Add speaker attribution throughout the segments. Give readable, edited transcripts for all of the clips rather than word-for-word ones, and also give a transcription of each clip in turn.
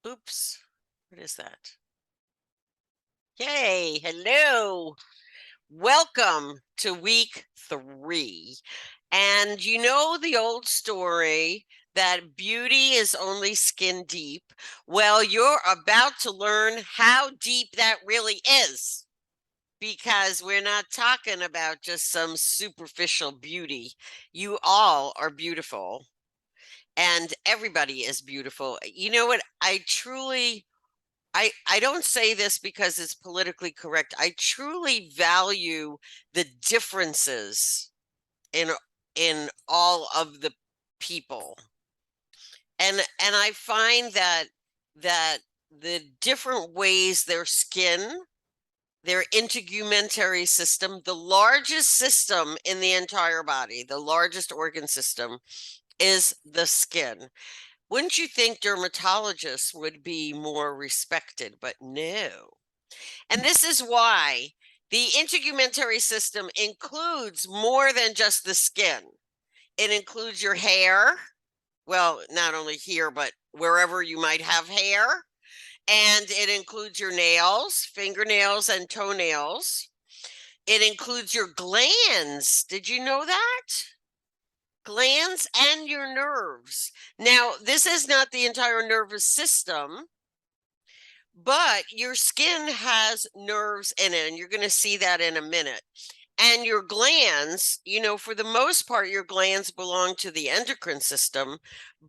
Speaker 1: Oops. What is that? Yay. Hello. Welcome to week 3. And you know the old story that beauty is only skin deep. Well, you're about to learn how deep that really is, because we're not talking about just some superficial beauty. You all are beautiful, and everybody is beautiful. You know what? I don't say this because it's politically correct. I truly value the differences in all of the people. And I find that the different ways their skin, their integumentary system, the largest system in the entire body, the largest organ system is the skin. Wouldn't you think dermatologists would be more respected? But no. And this is why the integumentary system includes more than just the skin. It includes your hair. Well, not only here, but wherever you might have hair. And it includes your nails, fingernails, and toenails. It includes your glands. Did you know that? Glands and your nerves. Now, this is not the entire nervous system, but your skin has nerves in it, and you're going to see that in a minute. And your glands, for the most part, your glands belong to the endocrine system,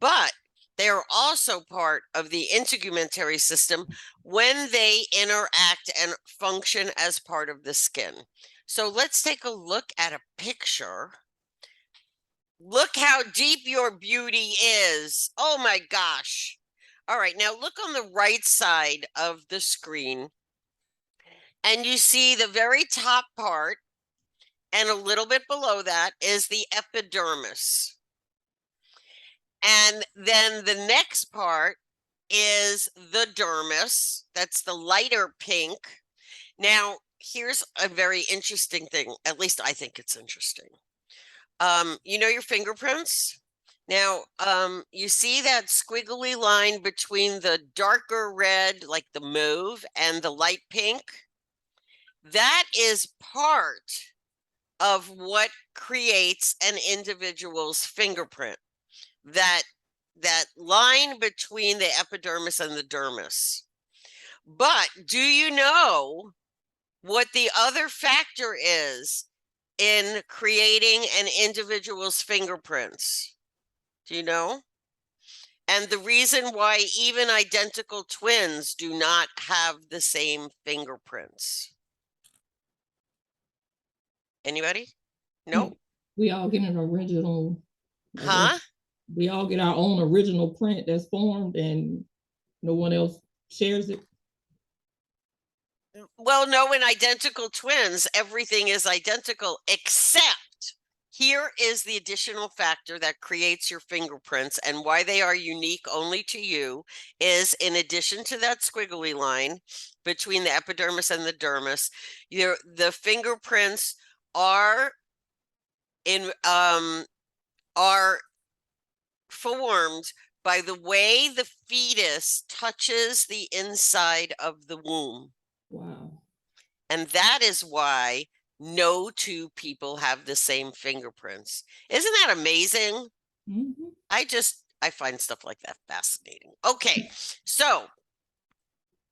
Speaker 1: but they are also part of the integumentary system when they interact and function as part of the skin. So let's take a look at a picture. Look how deep your beauty is. Oh my gosh. All right, now look on the right side of the screen, and you see the very top part, and a little bit below that is the epidermis. And then the next part is the dermis. That's the lighter pink. Now, here's a very interesting thing. At least I think it's interesting. You know your fingerprints? Now, you see that squiggly line between the darker red, like the mauve, and the light pink? That is part of what creates an individual's fingerprint. That line between the epidermis and the dermis. But do you know what the other factor is in creating an individual's fingerprints? Do you know? And the reason why even identical twins do not have the same fingerprints. Anybody? No?
Speaker 2: We all get an original.
Speaker 1: Huh?
Speaker 2: We all get our own original print that's formed and no one else shares it.
Speaker 1: Well, no, in identical twins, everything is identical, except here is the additional factor that creates your fingerprints, and why they are unique only to you is, in addition to that squiggly line between the epidermis and the dermis, the fingerprints are formed by the way the fetus touches the inside of the womb.
Speaker 2: Wow.
Speaker 1: And that is why no two people have the same fingerprints. Isn't that amazing?
Speaker 2: Mm-hmm.
Speaker 1: I find stuff like that fascinating. Okay, so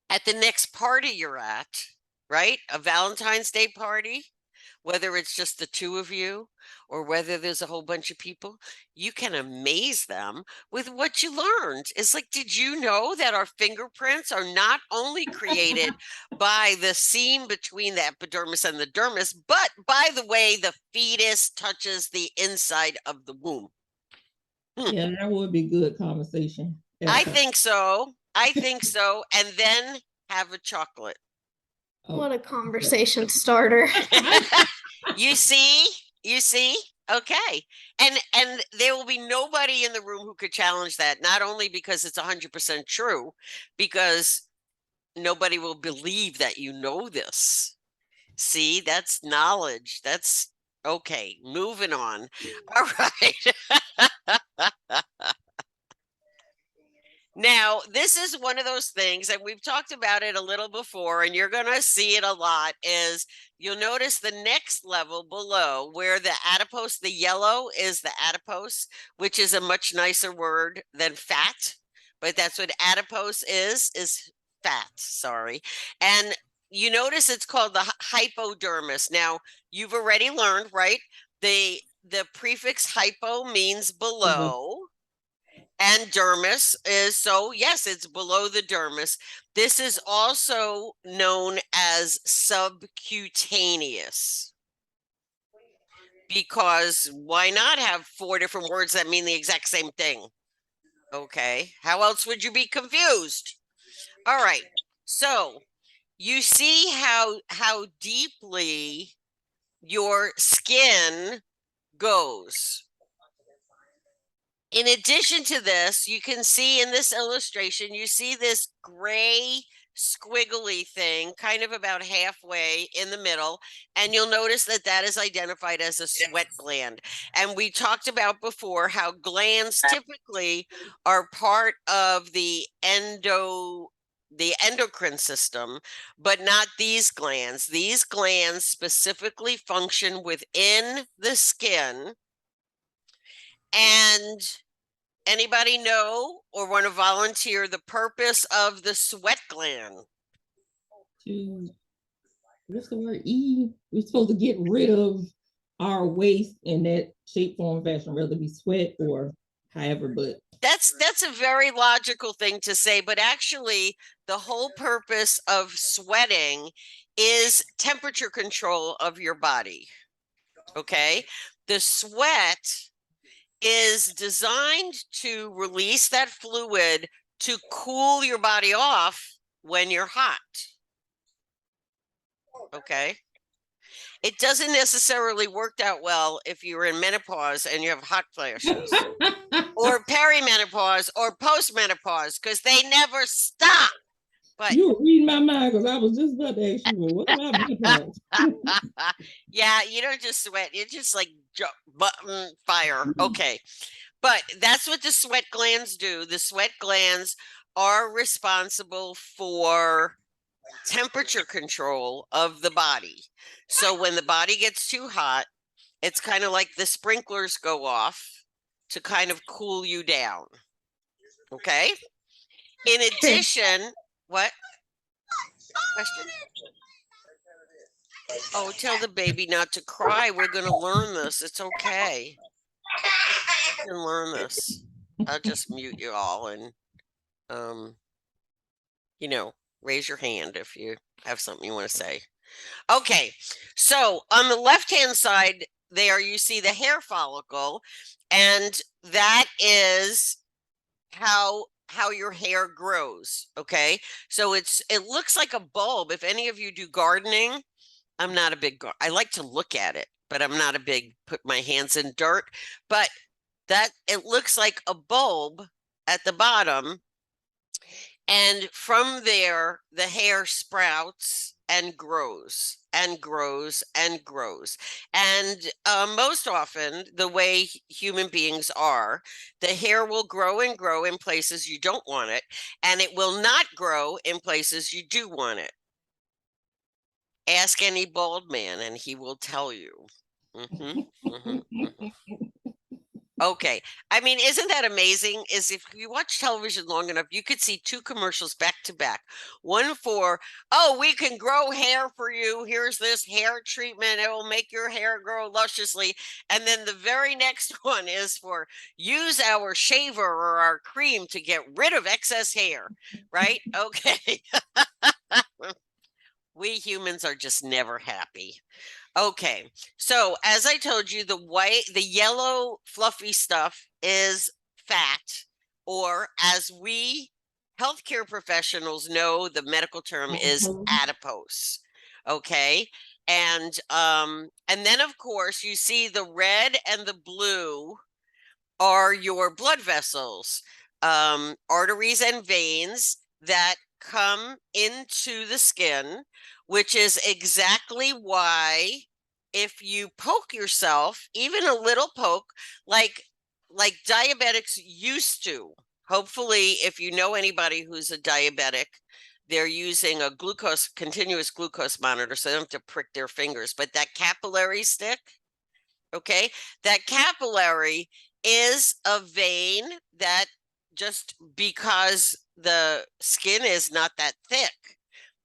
Speaker 1: at the next party you're at, right? A Valentine's Day party, whether it's just the two of you or whether there's a whole bunch of people, you can amaze them with what you learned. It's like, did you know that our fingerprints are not only created by the seam between the epidermis and the dermis, but by the way the fetus touches the inside of the womb?
Speaker 2: Yeah, that would be good conversation.
Speaker 1: I think so. I think so. And then have a chocolate.
Speaker 3: Oh. What a conversation starter.
Speaker 1: You see? Okay. And there will be nobody in the room who could challenge that, not only because it's 100% true, because nobody will believe that you know this. See, that's knowledge. That's okay. Moving on. All right. Now, this is one of those things, and we've talked about it a little before, and you're going to see it a lot, is you'll notice the next level below where the adipose, the yellow is the adipose, which is a much nicer word than fat, but that's what adipose is fat, sorry. And you notice it's called the hypodermis. Now, you've already learned, right? The prefix hypo means below. And dermis is, so yes, it's below the dermis. This is also known as subcutaneous, because why not have 4 different words that mean the exact same thing? Okay, how else would you be confused? All right, so you see how deeply your skin goes. In addition to this, you can see in this illustration, you see this gray squiggly thing kind of about halfway in the middle, and you'll notice that that is identified as a sweat gland. And we talked about before how glands typically are part of the endocrine system, but not these glands. These glands specifically function within the skin. And anybody know or want to volunteer the purpose of the sweat gland?
Speaker 2: What's the word? We're supposed to get rid of our waste in that shape, form, fashion, whether it be sweat or however, but
Speaker 1: that's a very logical thing to say, but actually the whole purpose of sweating is temperature control of your body. Okay? The sweat is designed to release that fluid to cool your body off when you're hot. Okay. It doesn't necessarily work out well if you're in menopause and you have hot flashes or perimenopause or postmenopause, because they never stop. But
Speaker 2: you were reading my mind, because I was just about to ask you, well, what about menopause?
Speaker 1: yeah, you don't just sweat, you just like button fire. Okay. But that's what the sweat glands do. The sweat glands are responsible for temperature control of the body. So when the body gets too hot, it's kind of like the sprinklers go off to kind of cool you down. Okay. In addition, what? Question? Oh, tell the baby not to cry. We're going to learn this. It's okay. You can learn this. I'll just mute you all and, you know, raise your hand if you have something you want to say. Okay, so on the left-hand side there, you see the hair follicle, and that is how your hair grows. Okay, so it looks like a bulb. If any of you do gardening, I'm not a big, I like to look at it, but I'm not a big put my hands in dirt. But that it looks like a bulb at the bottom, and from there the hair sprouts and grows and grows and grows. And most often, the way human beings are, the hair will grow and grow in places you don't want it, and it will not grow in places you do want it. Ask any bald man and he will tell you. Okay. I mean, isn't that amazing? Is if you watch television long enough, you could see 2 commercials back to back. One for, oh, we can grow hair for you. Here's this hair treatment. It will make your hair grow lusciously. And then the very next one is for, use our shaver or our cream to get rid of excess hair, right? Okay. We humans are just never happy. Okay, so as I told you, the yellow fluffy stuff is fat, or as we healthcare professionals know, the medical term is adipose. Okay, and then of course you see the red and the blue are your blood vessels, arteries and veins that come into the skin, which is exactly why if you poke yourself, even a little poke, like diabetics used to, Hopefully, if you know anybody who's a diabetic, they're using a continuous glucose monitor, so they don't have to prick their fingers. But that capillary stick, okay, that capillary is a vein that, just because the skin is not that thick,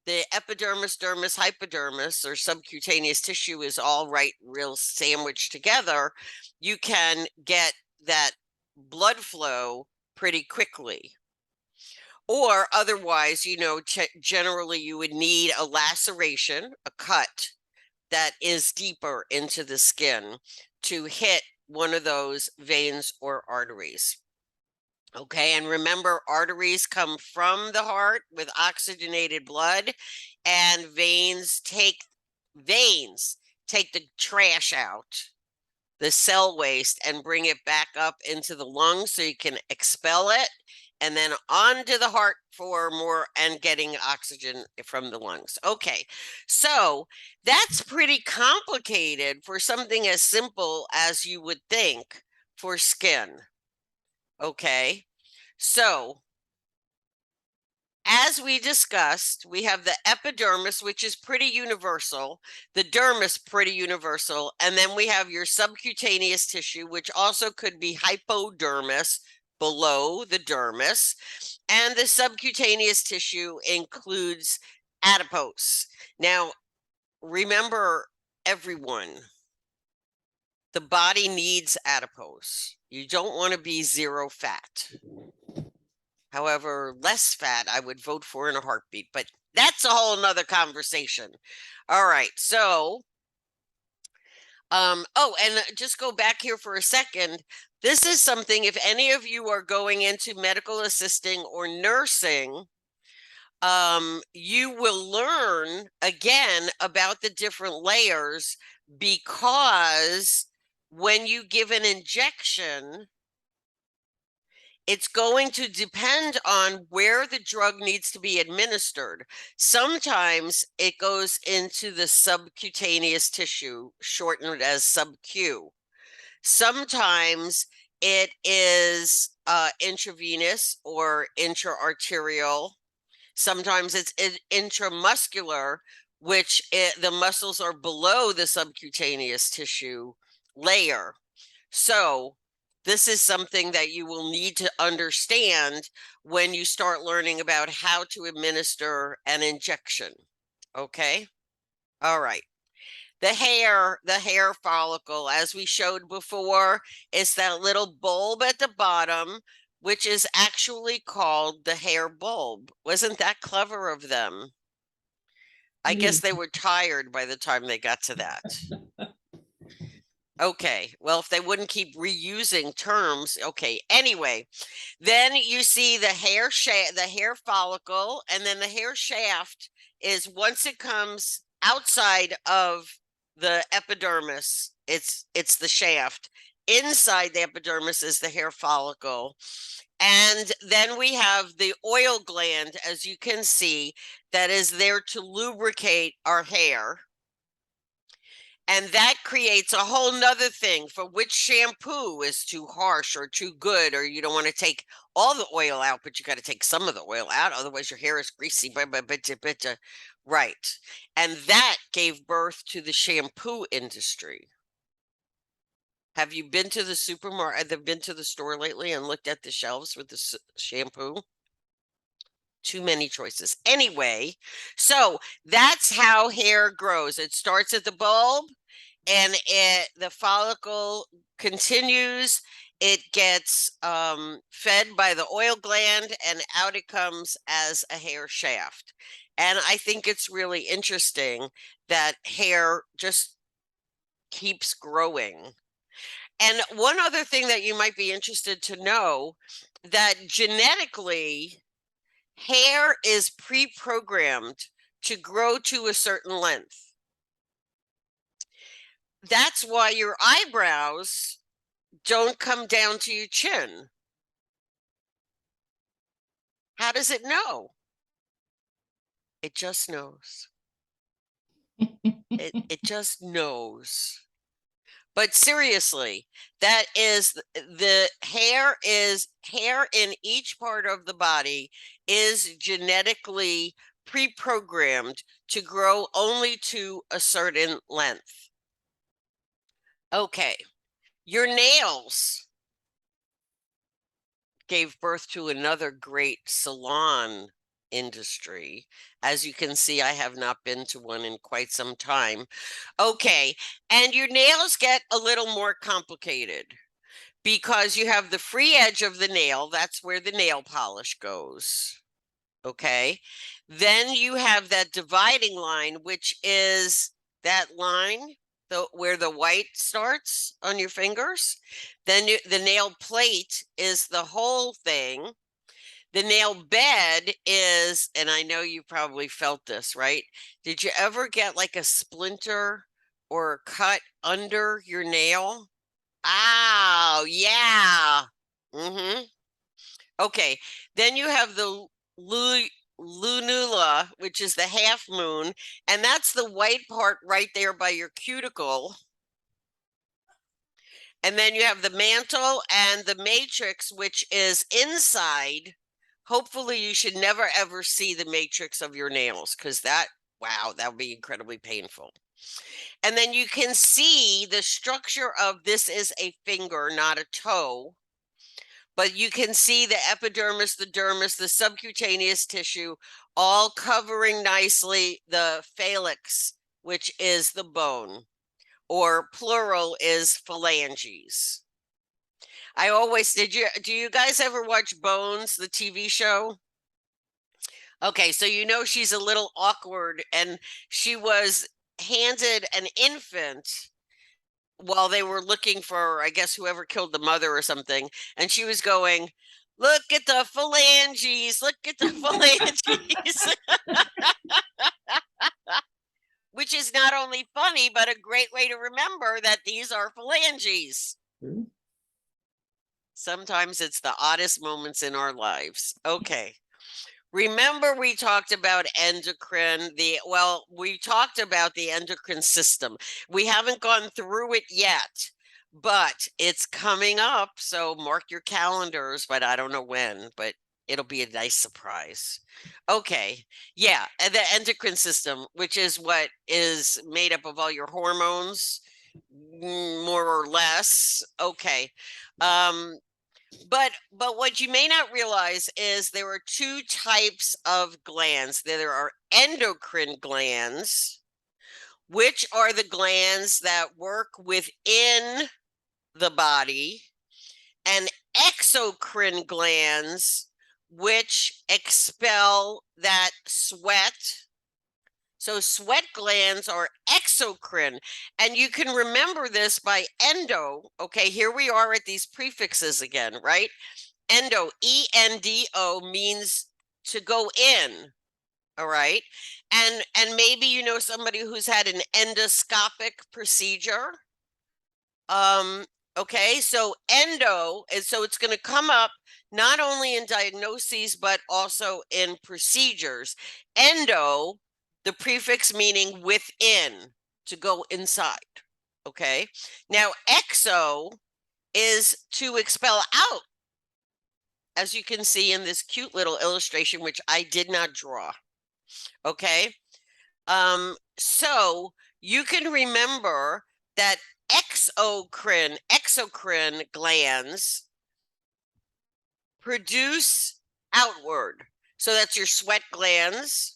Speaker 1: the epidermis, dermis, hypodermis, or subcutaneous tissue is all right, real sandwiched together, you can get that blood flow pretty quickly. Or otherwise, generally you would need a laceration, a cut that is deeper into the skin to hit one of those veins or arteries. Okay, and remember, arteries come from the heart with oxygenated blood, and veins take the trash out, the cell waste, and bring it back up into the lungs so you can expel it, and then onto the heart for more and getting oxygen from the lungs. Okay, so that's pretty complicated for something as simple as you would think for skin. Okay, so as we discussed, we have the epidermis, which is pretty universal, the dermis, pretty universal, and then we have your subcutaneous tissue, which also could be hypodermis, below the dermis, and the subcutaneous tissue includes adipose. Now, remember, everyone, the body needs adipose. You don't want to be zero fat. However, less fat I would vote for in a heartbeat, but that's a whole nother conversation. All right, so oh, and just go back here for a second. This is something, if any of you are going into medical assisting or nursing, you will learn again about the different layers, because when you give an injection, it's going to depend on where the drug needs to be administered. Sometimes it goes into the subcutaneous tissue, shortened as sub-Q. Sometimes it is intravenous or intra-arterial. Sometimes it's intramuscular, which the muscles are below the subcutaneous tissue layer. So this is something that you will need to understand when you start learning about how to administer an injection. Okay. All right. The hair follicle, as we showed before, is that little bulb at the bottom, which is actually called the hair bulb. Wasn't that clever of them? I guess they were tired by the time they got to that. Okay, well, if they wouldn't keep reusing terms, okay. Anyway, then you see the hair follicle, and then the hair shaft is, once it comes outside of the epidermis, it's the shaft. Inside the epidermis is the hair follicle. And then we have the oil gland, as you can see, that is there to lubricate our hair. And that creates a whole nother thing for which shampoo is too harsh or too good, or you don't want to take all the oil out, but you got to take some of the oil out. Otherwise, your hair is greasy. Right. And that gave birth to the shampoo industry. Have you been to the supermarket? Have been to the store lately and looked at the shelves with the shampoo? Too many choices. Anyway, so that's how hair grows. It starts at the bulb, and the follicle continues. It gets fed by the oil gland, and out it comes as a hair shaft. And I think it's really interesting that hair just keeps growing. And one other thing that you might be interested to know, that genetically, hair is pre-programmed to grow to a certain length. That's why your eyebrows don't come down to your chin. How does it know? It just knows. It just knows. But seriously, that is the hair in each part of the body is genetically pre-programmed to grow only to a certain length. Okay, your nails gave birth to another great salon industry. As you can see, I have not been to one in quite some time. Okay, and your nails get a little more complicated because you have the free edge of the nail. That's where the nail polish goes. Okay, then you have that dividing line, which is that line where the white starts on your fingers. Then the nail plate is the whole thing. The nail bed is, and I know you probably felt this, right? Did you ever get like a splinter or a cut under your nail? Oh, yeah. Mm-hmm. Okay. Then you have the lunula, which is the half moon, and that's the white part right there by your cuticle. And then you have the mantle and the matrix, which is inside. Hopefully you should never ever see the matrix of your nails, because wow, that would be incredibly painful. And then you can see the structure of this is a finger, not a toe. But you can see the epidermis, the dermis, the subcutaneous tissue, all covering nicely the phalanx, which is the bone, or plural is phalanges. Do you guys ever watch Bones, the TV show? Okay, so you know she's a little awkward, and she was handed an infant while they were looking for, I guess, whoever killed the mother or something, and she was going, "Look at the phalanges, look at the phalanges," which is not only funny, but a great way to remember that these are phalanges. Sometimes it's the oddest moments in our lives. Okay. Remember we talked about endocrine, we talked about the endocrine system. We haven't gone through it yet, but it's coming up. So mark your calendars, but I don't know when, but it'll be a nice surprise. Okay. Yeah. And the endocrine system, which is what is made up of all your hormones, more or less. Okay. But what you may not realize is there are two types of glands. There are endocrine glands, which are the glands that work within the body, and exocrine glands, which expel that sweat. So sweat glands are exocrine, and you can remember this by endo. Okay, here we are at these prefixes again, right? Endo, E-N-D-O, means to go in, all right? And maybe you know somebody who's had an endoscopic procedure. Okay, so endo, and so it's going to come up not only in diagnoses, but also in procedures. Endo, the prefix meaning within, to go inside. Okay, now exo is to expel out, as you can see in this cute little illustration, which I did not draw. Okay, so you can remember that exocrine glands produce outward. So that's your sweat glands,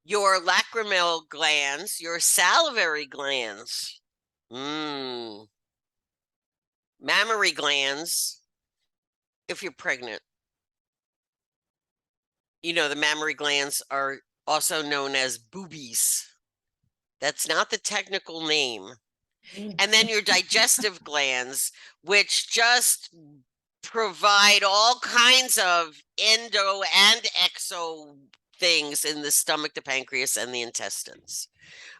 Speaker 1: your lacrimal glands, your salivary glands, mammary glands, if you're pregnant. You know, the mammary glands are also known as boobies. That's not the technical name. And then your digestive glands, which just provide all kinds of endo and exo things in the stomach, the pancreas, and the intestines.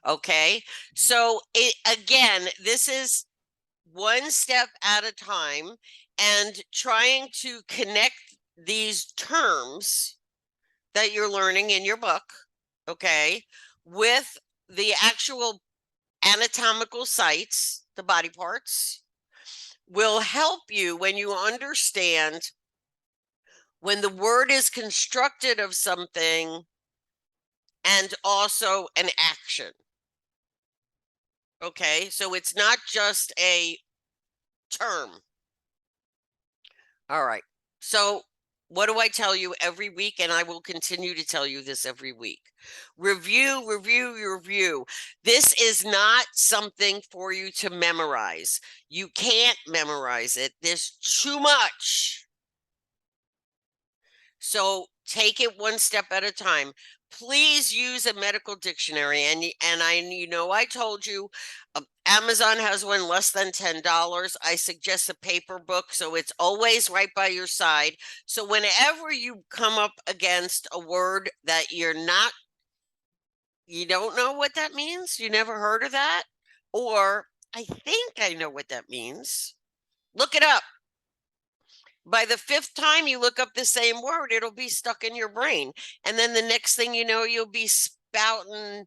Speaker 1: Okay, so again, this is one step at a time, and trying to connect these terms that you're learning in your book, okay, with the actual anatomical sites, the body parts, will help you when you understand when the word is constructed of something and also an action. Okay, so it's not just a term. All right, so what do I tell you every week? And I will continue to tell you this every week. Review, review, review. This is not something for you to memorize. You can't memorize it. There's too much. So take it one step at a time. Please use a medical dictionary. And I told you Amazon has one less than $10. I suggest a paper book, so it's always right by your side. So whenever you come up against a word that you don't know what that means, you never heard of that, or I think I know what that means, look it up. By the fifth time you look up the same word, it'll be stuck in your brain. And then the next thing you know, you'll be spouting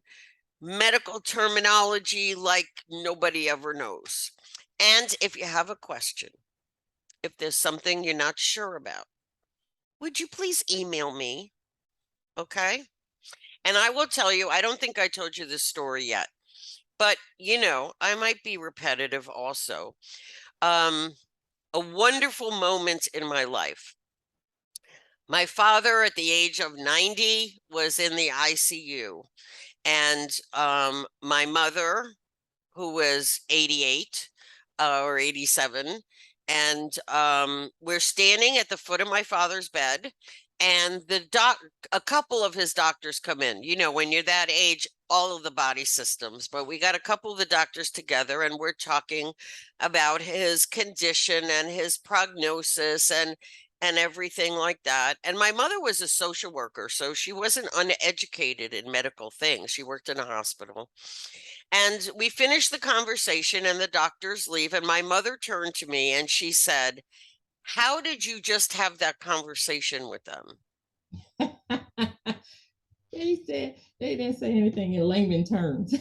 Speaker 1: medical terminology like nobody ever knows. And if you have a question, if there's something you're not sure about, would you please email me? Okay. And I will tell you, I don't think I told you this story yet, but I might be repetitive also. A wonderful moment in my life. My father, at the age of 90, was in the ICU. And my mother, who was 88 or 87, and we're standing at the foot of my father's bed. And a couple of his doctors come in. When you're that age, all of the body systems, but we got a couple of the doctors together, and we're talking about his condition and his prognosis and everything like that. And my mother was a social worker, so she wasn't uneducated in medical things. She worked in a hospital. And we finished the conversation, and the doctors leave, and my mother turned to me and she said, "How did you just have that conversation with them?"
Speaker 2: They didn't say anything in layman terms.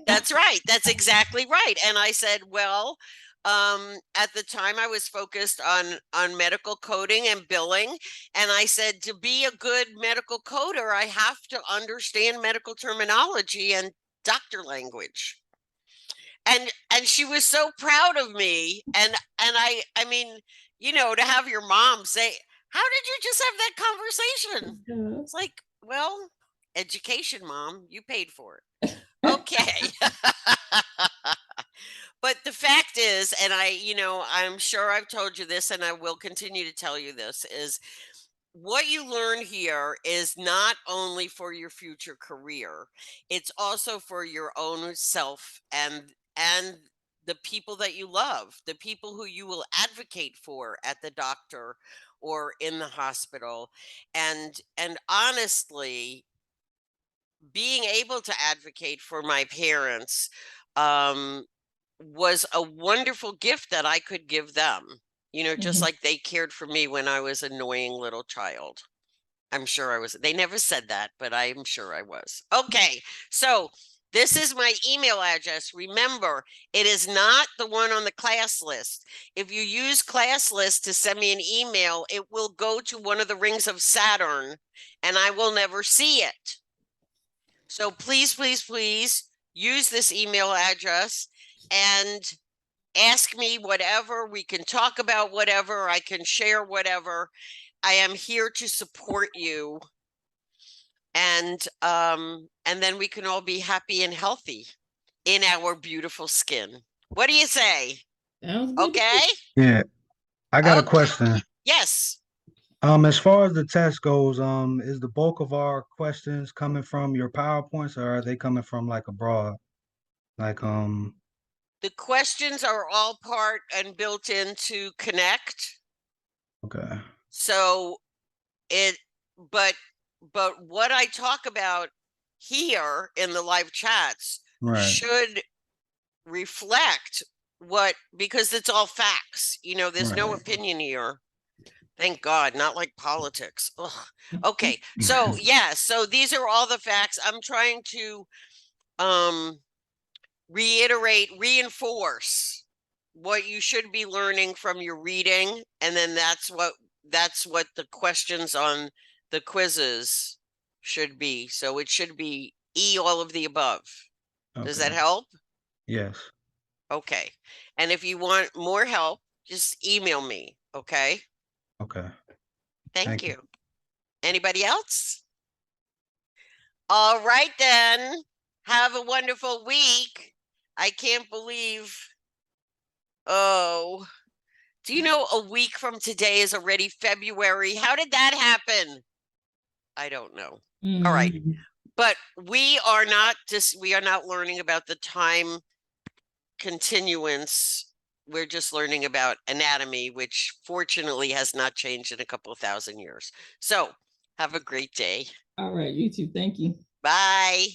Speaker 1: That's right. That's exactly right. And I said, well, at the time I was focused on medical coding and billing. And I said, to be a good medical coder, I have to understand medical terminology and doctor language. And she was so proud of me. And I mean, to have your mom say, "How did you just have that conversation?" It's like, well, education, Mom, you paid for it. Okay. But the fact is, and I'm sure I've told you this, and I will continue to tell you this, is what you learn here is not only for your future career, it's also for your own self and the people that you love, the people who you will advocate for at the doctor or in the hospital. And honestly, being able to advocate for my parents was a wonderful gift that I could give them, just like they cared for me when I was an annoying little child. I'm sure I was. They never said that, but I'm sure I was. Okay, so this is my email address. Remember, it is not the one on the class list. If you use class list to send me an email, it will go to one of the rings of Saturn, and I will never see it. So please, please, please use this email address and ask me whatever. We can talk about whatever. I can share whatever. I am here to support you. And then we can all be happy and healthy in our beautiful skin. What do you say? Okay?
Speaker 4: Yeah, I got a question.
Speaker 1: Yes.
Speaker 4: As far as the test goes, is the bulk of our questions coming from your PowerPoints, or are they coming from like abroad? Like,
Speaker 1: The questions are all part and built into Connect.
Speaker 4: okay.
Speaker 1: So but what I talk about here in the live chats should reflect because it's all facts. There's no opinion here. Thank God, not like politics. Ugh. Okay, so yeah, so these are all the facts. I'm trying to reinforce what you should be learning from your reading, and then that's what the questions on the quizzes should be. So it should be all of the above. Does that
Speaker 4: Okay.
Speaker 1: help?
Speaker 4: Yes.
Speaker 1: Okay. And if you want more help, just email me. Okay.
Speaker 4: Okay.
Speaker 1: Thank
Speaker 4: Thank you.
Speaker 1: you. Anybody else? All right, then. Have a wonderful week. I can't believe. Oh, do you know a week from today is already February? How did that happen? I don't know. All right.
Speaker 2: Mhm.
Speaker 1: But we are not learning about the time continuance. We're just learning about anatomy, which fortunately has not changed in a couple of thousand years. So have a great day.
Speaker 2: All right, you too. Thank you.
Speaker 1: Bye.